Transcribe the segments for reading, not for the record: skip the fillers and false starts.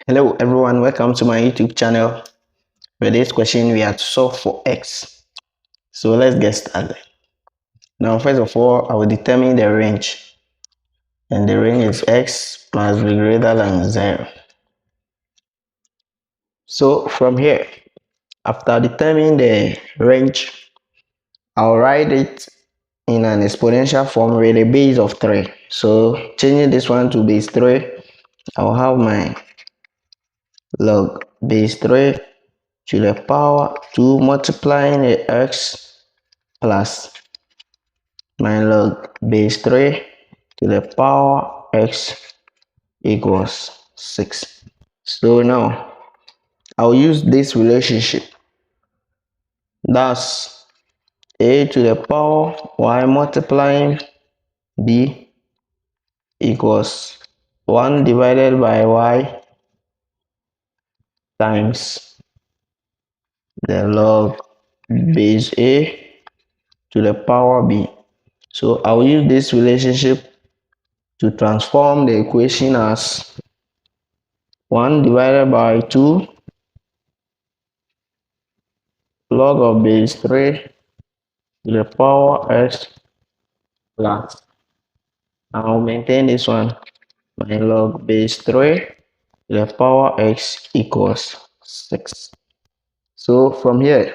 Hello everyone, welcome to my YouTube channel. For this question we are to solve for x. So let's get started. Now first of all, I will determine the range. And the range is x must be greater than 0. So from here, after determining the range, I'll write it in an exponential form with a base of 3. So changing this one to base 3, I'll have my log base 3 to the power 2 multiplying the x plus my log base 3 to the power x equals 6. So now I'll use this relationship. That's a to the power y multiplying b equals 1 divided by y times the log base a to the power b. So I'll use this relationship to transform the equation as 1 divided by 2 log of base 3 to the power x plus. I'll maintain this one. My log base 3 to the power x equals 6. So from here,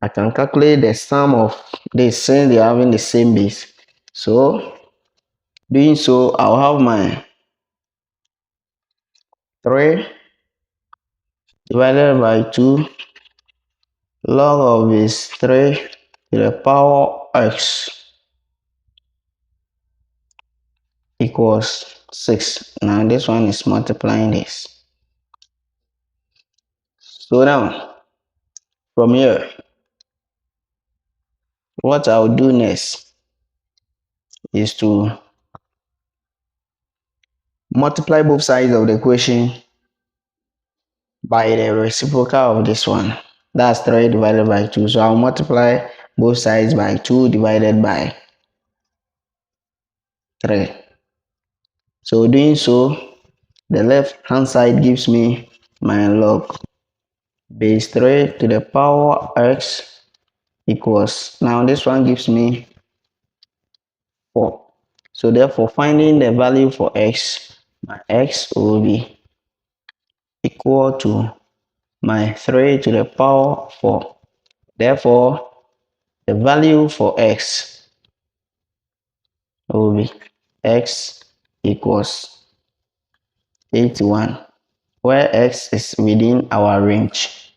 I can calculate the sum of this since they are having the same base. So doing so, I'll have my 3 divided by 2 log of base 3 to the power x equals 6. Now this one is multiplying this. So now from here, what I'll do next is to multiply both sides of the equation by the reciprocal of this one. That's 3 divided by 2. So I'll multiply both sides by 2 divided by 3. So doing so, the left hand side gives me my log base 3 to the power x equals, now this one gives me 4. So therefore, finding the value for x, my x will be equal to my 3 to the power 4. Therefore, the value for x will be x equals 81, where x is within our range.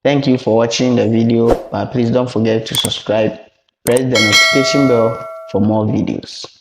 Thank you for watching the video, but please don't forget to subscribe, press the notification bell for more videos.